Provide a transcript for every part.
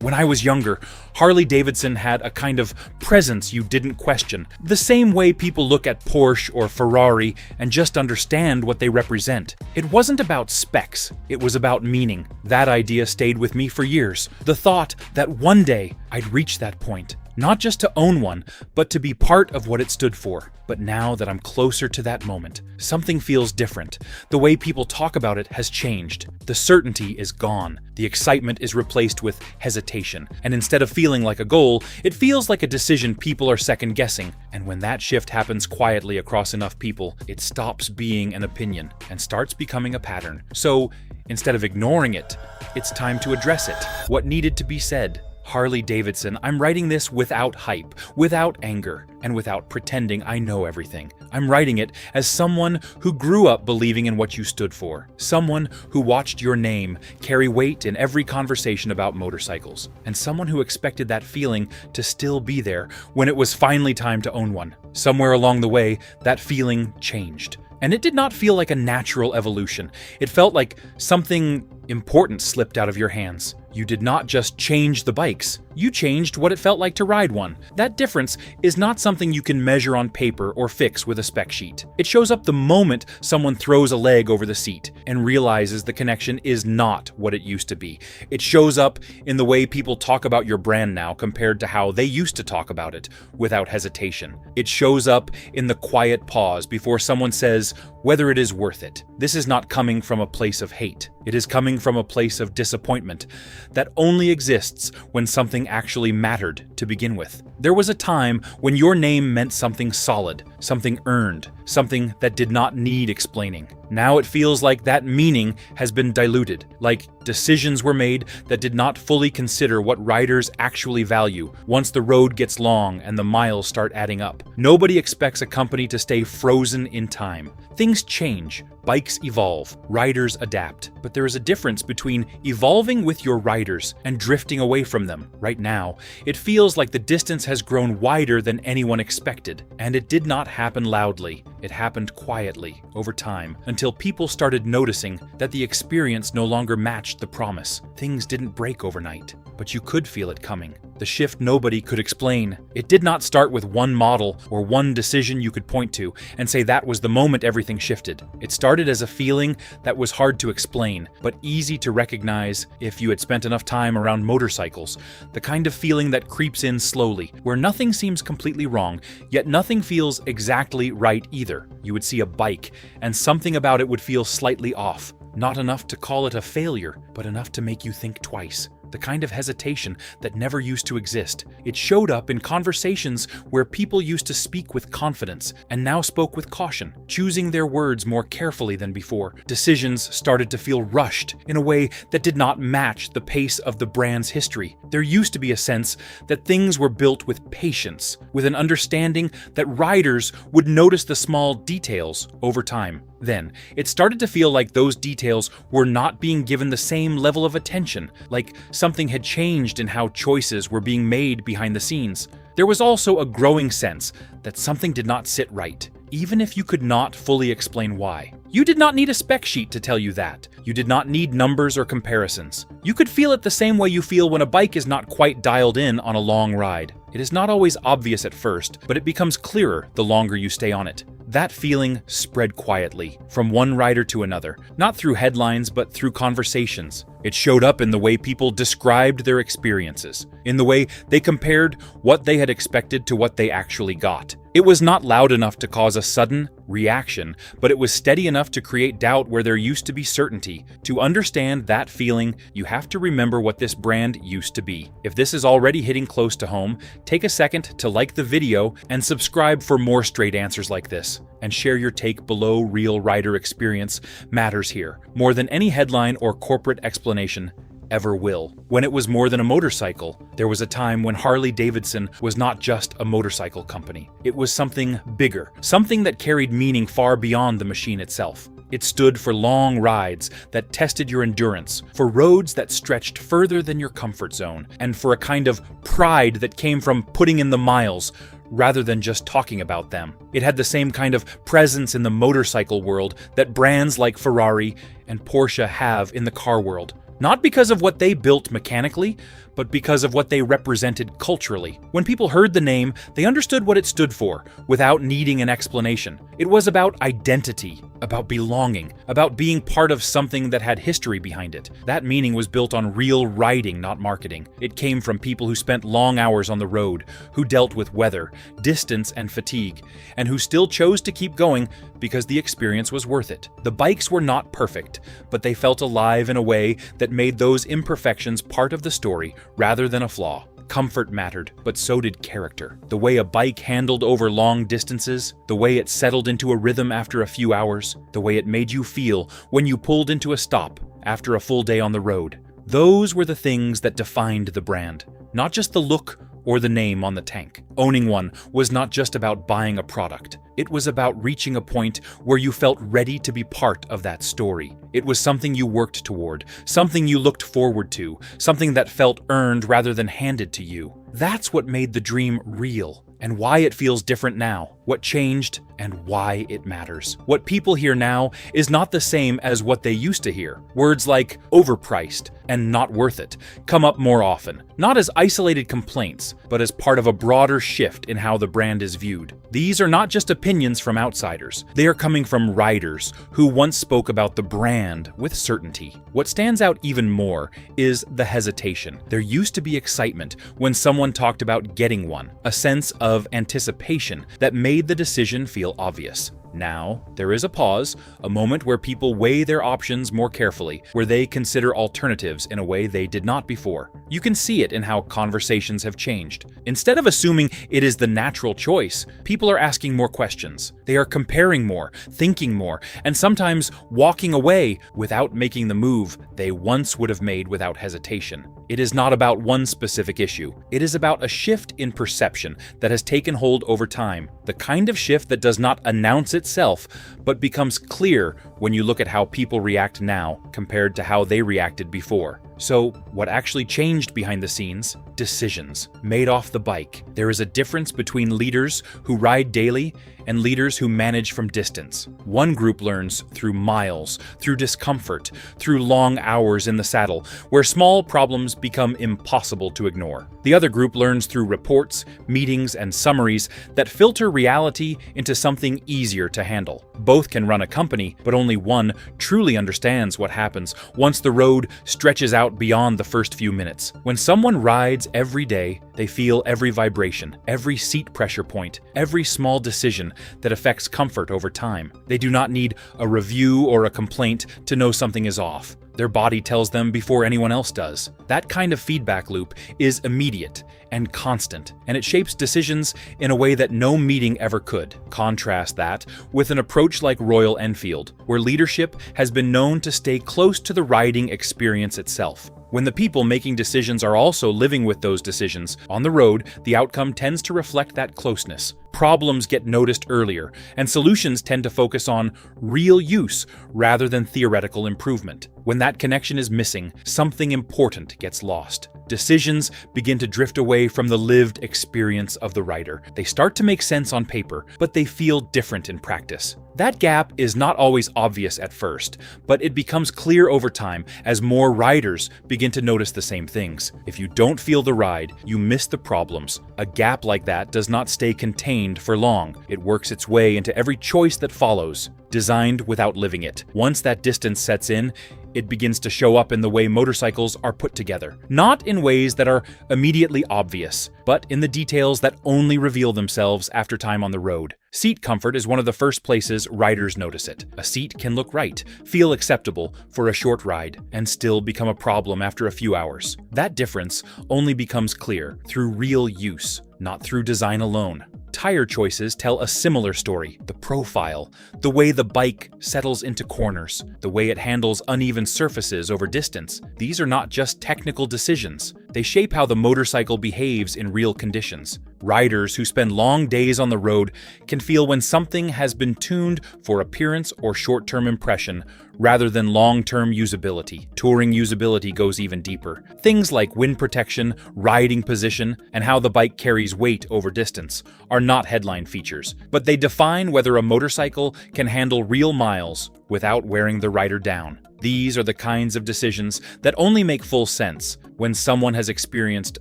When I was younger, Harley-Davidson had a kind of presence you didn't question, the same way people look at Porsche or Ferrari and just understand what they represent. It wasn't about specs, it was about meaning. That idea stayed with me for years. The thought that one day I'd reach that point. Not just to own one, but to be part of what it stood for. But now that I'm closer to that moment, something feels different. The way people talk about it has changed. The certainty is gone. The excitement is replaced with hesitation. And instead of feeling like a goal, it feels like a decision people are second-guessing. And when that shift happens quietly across enough people, it stops being an opinion and starts becoming a pattern. So, instead of ignoring it, it's time to address it. What needed to be said? Harley-Davidson, I'm writing this without hype, without anger, and without pretending I know everything. I'm writing it as someone who grew up believing in what you stood for. Someone who watched your name carry weight in every conversation about motorcycles. And someone who expected that feeling to still be there when it was finally time to own one. Somewhere along the way, that feeling changed. And it did not feel like a natural evolution. It felt like something important slipped out of your hands. You did not just change the bikes, you changed what it felt like to ride one. That difference is not something you can measure on paper or fix with a spec sheet. It shows up the moment someone throws a leg over the seat and realizes the connection is not what it used to be. It shows up in the way people talk about your brand now compared to how they used to talk about it, without hesitation. It shows up in the quiet pause before someone says whether it is worth it. This is not coming from a place of hate. It is coming from a place of disappointment that only exists when something actually mattered to begin with. There was a time when your name meant something solid, something earned, something that did not need explaining. Now it feels like that meaning has been diluted, like decisions were made that did not fully consider what riders actually value once the road gets long and the miles start adding up. Nobody expects a company to stay frozen in time. Things change. Bikes evolve, riders adapt, but there is a difference between evolving with your riders and drifting away from them. Right now, it feels like the distance has grown wider than anyone expected, and it did not happen loudly. It happened quietly, over time, until people started noticing that the experience no longer matched the promise. Things didn't break overnight, but you could feel it coming. The shift nobody could explain. It did not start with one model or one decision you could point to and say that was the moment everything shifted. It started as a feeling that was hard to explain, but easy to recognize if you had spent enough time around motorcycles. The kind of feeling that creeps in slowly, where nothing seems completely wrong, yet nothing feels exactly right either. You would see a bike, and something about it would feel slightly off. Not enough to call it a failure, but enough to make you think twice. The kind of hesitation that never used to exist. It showed up in conversations where people used to speak with confidence and now spoke with caution, choosing their words more carefully than before. Decisions started to feel rushed in a way that did not match the pace of the brand's history. There used to be a sense that things were built with patience, with an understanding that riders would notice the small details over time. Then, it started to feel like those details were not being given the same level of attention, like something had changed in how choices were being made behind the scenes. There was also a growing sense that something did not sit right, even if you could not fully explain why. You did not need a spec sheet to tell you that. You did not need numbers or comparisons. You could feel it the same way you feel when a bike is not quite dialed in on a long ride. It is not always obvious at first, but it becomes clearer the longer you stay on it. That feeling spread quietly, from one rider to another, not through headlines but through conversations. It showed up in the way people described their experiences, in the way they compared what they had expected to what they actually got. It was not loud enough to cause a sudden reaction, but it was steady enough to create doubt where there used to be certainty. To understand that feeling, you have to remember what this brand used to be. If this is already hitting close to home, take a second to like the video and subscribe for more straight answers like this. And share your take below. Real rider experience matters here, more than any headline or corporate explanation ever will. When it was more than a motorcycle, there was a time when Harley-Davidson was not just a motorcycle company. It was something bigger, something that carried meaning far beyond the machine itself. It stood for long rides that tested your endurance, for roads that stretched further than your comfort zone, and for a kind of pride that came from putting in the miles rather than just talking about them. It had the same kind of presence in the motorcycle world that brands like Ferrari and Porsche have in the car world. Not because of what they built mechanically, but because of what they represented culturally. When people heard the name, they understood what it stood for, without needing an explanation. It was about identity, about belonging, about being part of something that had history behind it. That meaning was built on real riding, not marketing. It came from people who spent long hours on the road, who dealt with weather, distance, and fatigue, and who still chose to keep going because the experience was worth it. The bikes were not perfect, but they felt alive in a way that made those imperfections part of the story rather than a flaw. Comfort mattered, but so did character. The way a bike handled over long distances, the way it settled into a rhythm after a few hours, the way it made you feel when you pulled into a stop after a full day on the road. Those were the things that defined the brand, not just the look or the name on the tank. Owning one was not just about buying a product. It was about reaching a point where you felt ready to be part of that story. It was something you worked toward, something you looked forward to, something that felt earned rather than handed to you. That's what made the dream real, and why it feels different now, what changed, and why it matters. What people hear now is not the same as what they used to hear. Words like overpriced and not worth it come up more often, not as isolated complaints, but as part of a broader shift in how the brand is viewed. These are not just opinions from outsiders. They are coming from riders who once spoke about the brand with certainty. What stands out even more is the hesitation. There used to be excitement when someone talked about getting one, a sense of anticipation that made the decision feel obvious. Now, there is a pause, a moment where people weigh their options more carefully, where they consider alternatives in a way they did not before. You can see it in how conversations have changed. Instead of assuming it is the natural choice, people are asking more questions. They are comparing more, thinking more, and sometimes walking away without making the move they once would have made without hesitation. It is not about one specific issue. It is about a shift in perception that has taken hold over time, the kind of shift that does not announce itself, but becomes clear when you look at how people react now compared to how they reacted before. So, what actually changed behind the scenes? Decisions made off the bike. There is a difference between leaders who ride daily and leaders who manage from distance. One group learns through miles, through discomfort, through long hours in the saddle, where small problems become impossible to ignore. The other group learns through reports, meetings, and summaries that filter reality into something easier to handle. Both can run a company, but only one truly understands what happens once the road stretches out beyond the first few minutes. When someone rides every day, they feel every vibration, every seat pressure point, every small decision that affects comfort over time. They do not need a review or a complaint to know something is off. Their body tells them before anyone else does. That kind of feedback loop is immediate and constant, and it shapes decisions in a way that no meeting ever could. Contrast that with an approach like Royal Enfield, where leadership has been known to stay close to the riding experience itself. When the people making decisions are also living with those decisions on the road, the outcome tends to reflect that closeness. Problems get noticed earlier, and solutions tend to focus on real use rather than theoretical improvement. When that connection is missing, something important gets lost. Decisions begin to drift away from the lived experience of the rider. They start to make sense on paper, but they feel different in practice. That gap is not always obvious at first, but it becomes clear over time as more riders begin to notice the same things. If you don't feel the ride, you miss the problems. A gap like that does not stay contained for long. It works its way into every choice that follows, designed without living it. Once that distance sets in, it begins to show up in the way motorcycles are put together. Not in ways that are immediately obvious, but in the details that only reveal themselves after time on the road. Seat comfort is one of the first places riders notice it. A seat can look right, feel acceptable for a short ride, and still become a problem after a few hours. That difference only becomes clear through real use, not through design alone. Tire choices tell a similar story. The profile, the way the bike settles into corners, the way it handles uneven surfaces over distance. These are not just technical decisions. They shape how the motorcycle behaves in real conditions. Riders who spend long days on the road can feel when something has been tuned for appearance or short-term impression rather than long-term usability. Touring usability goes even deeper. Things like wind protection, riding position, and how the bike carries weight over distance are not headline features, but they define whether a motorcycle can handle real miles without wearing the rider down. These are the kinds of decisions that only make full sense when someone has experienced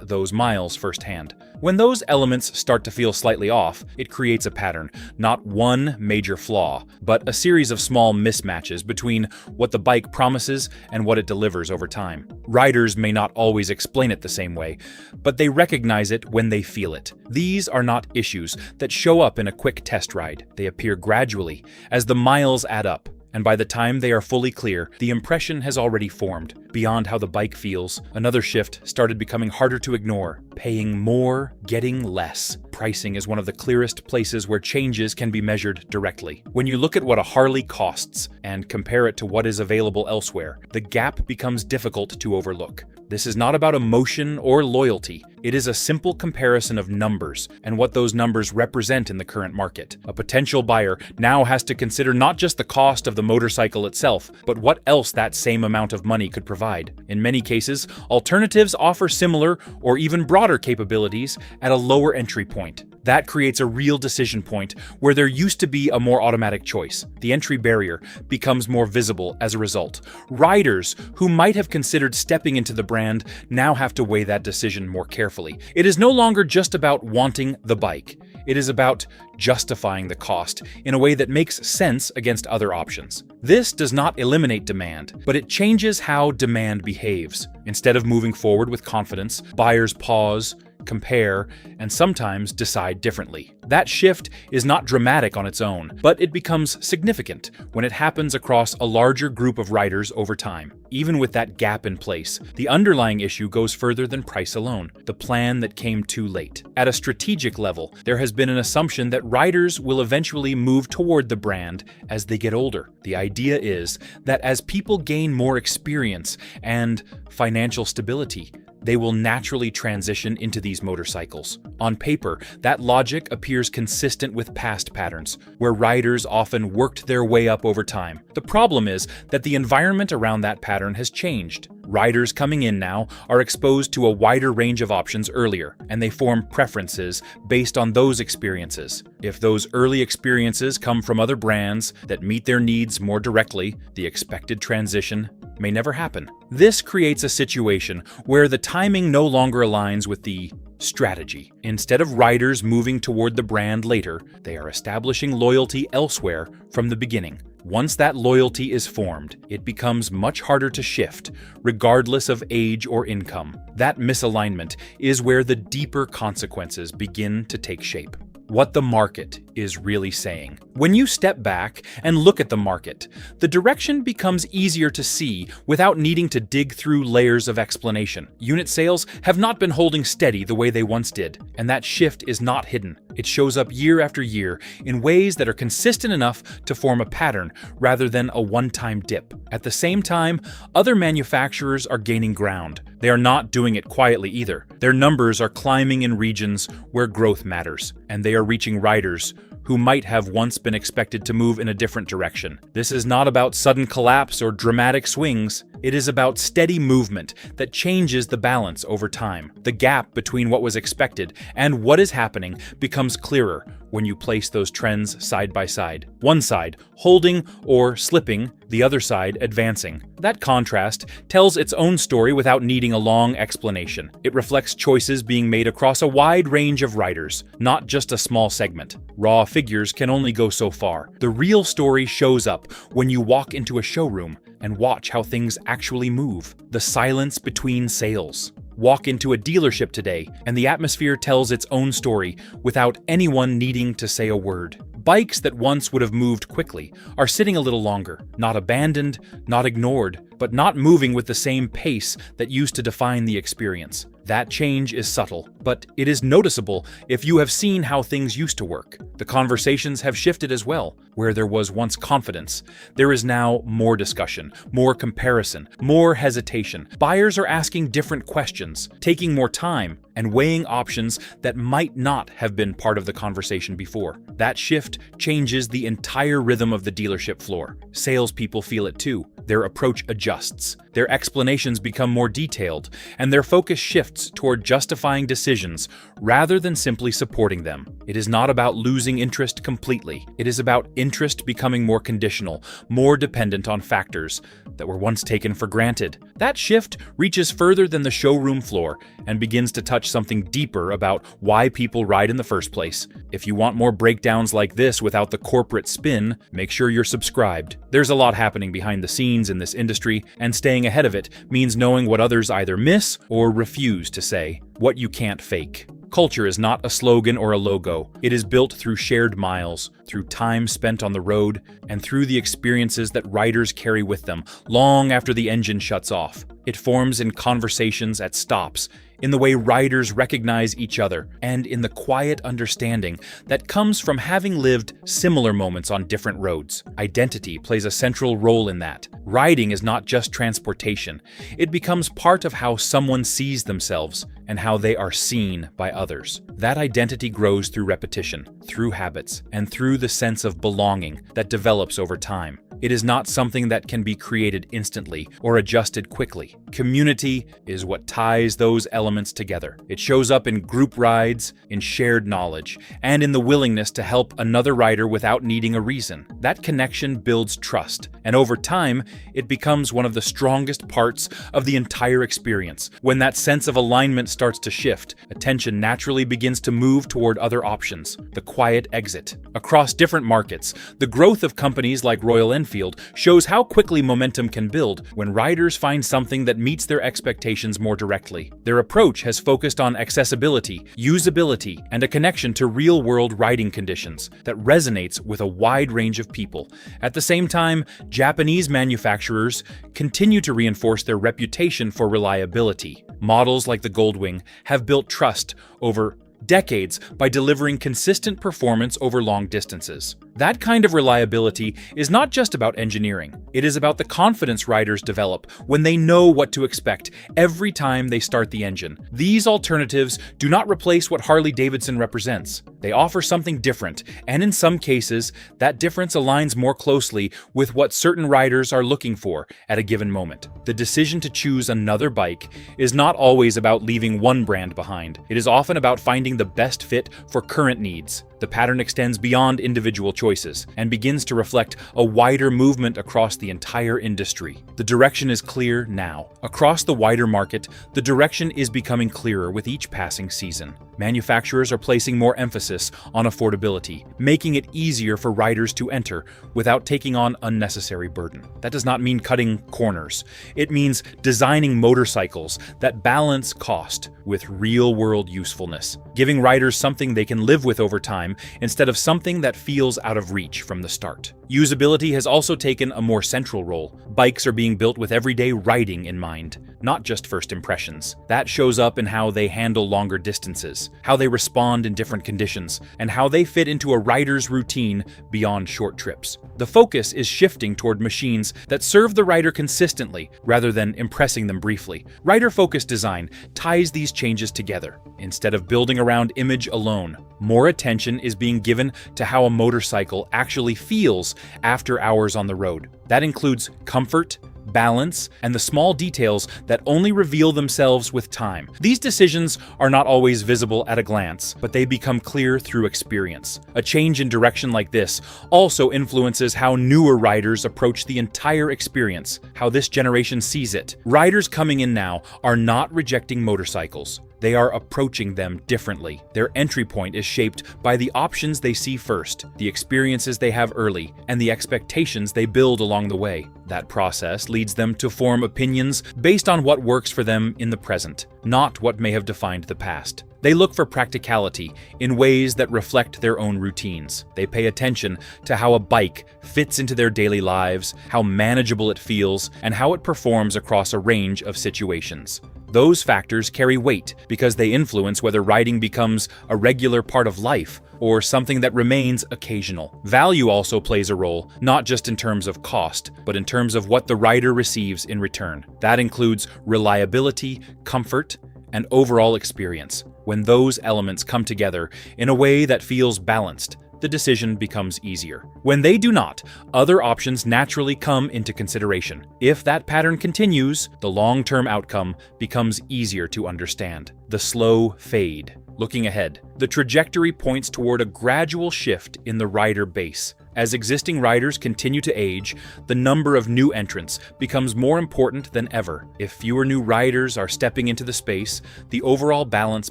those miles firsthand. When those elements start to feel slightly off, it creates a pattern, not one major flaw, but a series of small mismatches between what the bike promises and what it delivers over time. Riders may not always explain it the same way, but they recognize it when they feel it. These are not issues that show up in a quick test ride. They appear gradually, as the miles add up. And by the time they are fully clear, the impression has already formed. Beyond how the bike feels, another shift started becoming harder to ignore. Paying more, getting less. Pricing is one of the clearest places where changes can be measured directly. When you look at what a Harley costs and compare it to what is available elsewhere, the gap becomes difficult to overlook. This is not about emotion or loyalty. It is a simple comparison of numbers and what those numbers represent in the current market. A potential buyer now has to consider not just the cost of the motorcycle itself, but what else that same amount of money could provide. In many cases, alternatives offer similar or even broader capabilities at a lower entry point. That creates a real decision point where there used to be a more automatic choice. The entry barrier becomes more visible as a result. Riders who might have considered stepping into the brand now have to weigh that decision more carefully. It is no longer just about wanting the bike. It is about justifying the cost in a way that makes sense against other options. This does not eliminate demand, but it changes how demand behaves. Instead of moving forward with confidence, buyers pause, compare, and sometimes decide differently. That shift is not dramatic on its own, but it becomes significant when it happens across a larger group of riders over time. Even with that gap in place, the underlying issue goes further than price alone, the plan that came too late. At a strategic level, there has been an assumption that riders will eventually move toward the brand as they get older. The idea is that as people gain more experience and financial stability, they will naturally transition into these motorcycles. On paper, that logic appears consistent with past patterns, where riders often worked their way up over time. The problem is that the environment around that pattern has changed. Riders coming in now are exposed to a wider range of options earlier, and they form preferences based on those experiences. If those early experiences come from other brands that meet their needs more directly, the expected transition may never happen. This creates a situation where the timing no longer aligns with the strategy. Instead of riders moving toward the brand later, they are establishing loyalty elsewhere from the beginning. Once that loyalty is formed, it becomes much harder to shift, regardless of age or income. That misalignment is where the deeper consequences begin to take shape. What the market is really saying. When you step back and look at the market, the direction becomes easier to see without needing to dig through layers of explanation. Unit sales have not been holding steady the way they once did, and that shift is not hidden. It shows up year after year in ways that are consistent enough to form a pattern rather than a one-time dip. At the same time, other manufacturers are gaining ground. They are not doing it quietly either. Their numbers are climbing in regions where growth matters, and they are reaching riders who might have once been expected to move in a different direction. This is not about sudden collapse or dramatic swings. It is about steady movement that changes the balance over time. The gap between what was expected and what is happening becomes clearer when you place those trends side by side. One side holding or slipping, the other side advancing. That contrast tells its own story without needing a long explanation. It reflects choices being made across a wide range of riders, not just a small segment. Raw figures can only go so far. The real story shows up when you walk into a showroom and watch how things actually move. The silence between sales. Walk into a dealership today, and the atmosphere tells its own story without anyone needing to say a word. Bikes that once would have moved quickly are sitting a little longer, not abandoned, not ignored, but not moving with the same pace that used to define the experience. That change is subtle, but it is noticeable if you have seen how things used to work. The conversations have shifted as well. Where there was once confidence, there is now more discussion, more comparison, more hesitation. Buyers are asking different questions, taking more time, and weighing options that might not have been part of the conversation before. That shift changes the entire rhythm of the dealership floor. Salespeople feel it too. Their approach adjusts, their explanations become more detailed, and their focus shifts toward justifying decisions rather than simply supporting them. It is not about losing interest completely. It is about interest becoming more conditional, more dependent on factors that were once taken for granted. That shift reaches further than the showroom floor and begins to touch something deeper about why people ride in the first place. If you want more breakdowns like this without the corporate spin, make sure you're subscribed. There's a lot happening behind the scenes in this industry, and staying ahead of it means knowing what others either miss or refuse to say, what you can't fake. Culture is not a slogan or a logo. It is built through shared miles, through time spent on the road, and through the experiences that riders carry with them long after the engine shuts off. It forms in conversations at stops, in the way riders recognize each other, and in the quiet understanding that comes from having lived similar moments on different roads. Identity plays a central role in that. Riding is not just transportation. It becomes part of how someone sees themselves and how they are seen by others. That identity grows through repetition, through habits, and through the sense of belonging that develops over time. It is not something that can be created instantly or adjusted quickly. Community is what ties those elements together. It shows up in group rides, in shared knowledge, and in the willingness to help another rider without needing a reason. That connection builds trust, and over time, it becomes one of the strongest parts of the entire experience. When that sense of alignment starts to shift, attention naturally begins to move toward other options, the quiet exit. Across different markets, the growth of companies like Royal Enfield shows how quickly momentum can build when riders find something that meets their expectations more directly. Their approach has focused on accessibility, usability, and a connection to real-world riding conditions that resonates with a wide range of people. At the same time, Japanese manufacturers continue to reinforce their reputation for reliability. Models like the Goldwing have built trust over decades by delivering consistent performance over long distances. That kind of reliability is not just about engineering. It is about the confidence riders develop when they know what to expect every time they start the engine. These alternatives do not replace what Harley-Davidson represents. They offer something different, and in some cases, that difference aligns more closely with what certain riders are looking for at a given moment. The decision to choose another bike is not always about leaving one brand behind. It is often about finding the best fit for current needs. The pattern extends beyond individual choices and begins to reflect a wider movement across the entire industry. The direction is clear now. Across the wider market, the direction is becoming clearer with each passing season. Manufacturers are placing more emphasis on affordability, making it easier for riders to enter without taking on unnecessary burden. That does not mean cutting corners. It means designing motorcycles that balance cost with real-world usefulness, giving riders something they can live with over time instead of something that feels out of reach from the start. Usability has also taken a more central role. Bikes are being built with everyday riding in mind, not just first impressions. That shows up in how they handle longer distances, how they respond in different conditions, and how they fit into a rider's routine beyond short trips. The focus is shifting toward machines that serve the rider consistently rather than impressing them briefly. Rider-focused design ties these changes together. Instead of building around image alone, more attention is being given to how a motorcycle actually feels after hours on the road. That includes comfort, balance, and the small details that only reveal themselves with time. These decisions are not always visible at a glance, but they become clear through experience. A change in direction like this also influences how newer riders approach the entire experience, how this generation sees it. Riders coming in now are not rejecting motorcycles. They are approaching them differently. Their entry point is shaped by the options they see first, the experiences they have early, and the expectations they build along the way. That process leads them to form opinions based on what works for them in the present, not what may have defined the past. They look for practicality in ways that reflect their own routines. They pay attention to how a bike fits into their daily lives, how manageable it feels, and how it performs across a range of situations. Those factors carry weight because they influence whether riding becomes a regular part of life or something that remains occasional. Value also plays a role, not just in terms of cost, but in terms of what the rider receives in return. That includes reliability, comfort, and overall experience. When those elements come together in a way that feels balanced, the decision becomes easier. When they do not, other options naturally come into consideration. If that pattern continues, the long-term outcome becomes easier to understand. The slow fade. Looking ahead, the trajectory points toward a gradual shift in the rider base. As existing riders continue to age, the number of new entrants becomes more important than ever. If fewer new riders are stepping into the space, the overall balance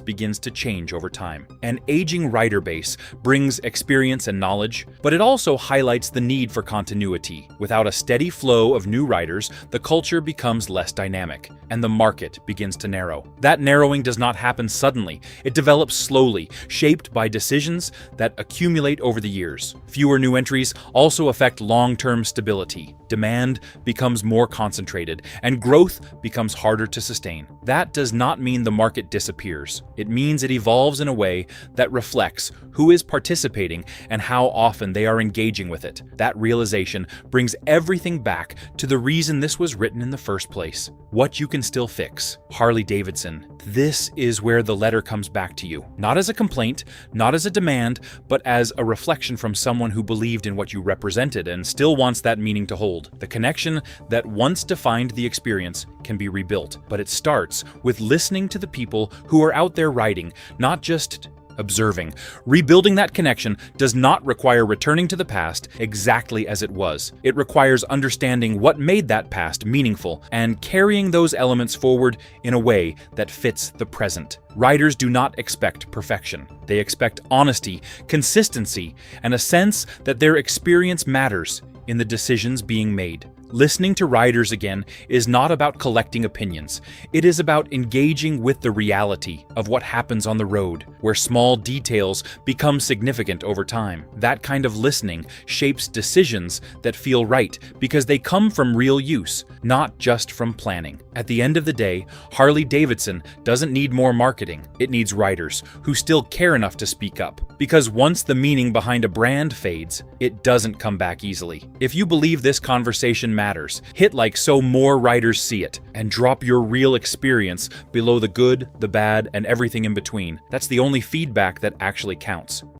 begins to change over time. An aging rider base brings experience and knowledge, but it also highlights the need for continuity. Without a steady flow of new riders, the culture becomes less dynamic, and the market begins to narrow. That narrowing does not happen suddenly. It develops slowly, shaped by decisions that accumulate over the years. Fewer new entries also affect long-term stability. Demand becomes more concentrated, and growth becomes harder to sustain. That does not mean the market disappears. It means it evolves in a way that reflects who is participating and how often they are engaging with it. That realization brings everything back to the reason this was written in the first place. What you can still fix. Harley-Davidson. This is where the letter comes back to you. Not as a complaint, not as a demand, but as a reflection from someone who believed in what you represented and still wants that meaning to hold. The connection that once defined the experience can be rebuilt, but it starts with listening to the people who are out there riding, not just observing. Rebuilding that connection does not require returning to the past exactly as it was. It requires understanding what made that past meaningful and carrying those elements forward in a way that fits the present. Riders do not expect perfection. They expect honesty, consistency, and a sense that their experience matters in the decisions being made. Listening to riders again is not about collecting opinions. It is about engaging with the reality of what happens on the road, where small details become significant over time. That kind of listening shapes decisions that feel right because they come from real use, not just from planning. At the end of the day, Harley-Davidson doesn't need more marketing. It needs riders who still care enough to speak up. Because once the meaning behind a brand fades, it doesn't come back easily. If you believe this conversation matters, hit like so more riders see it, and drop your real experience below the good, the bad, and everything in between. That's the only feedback that actually counts.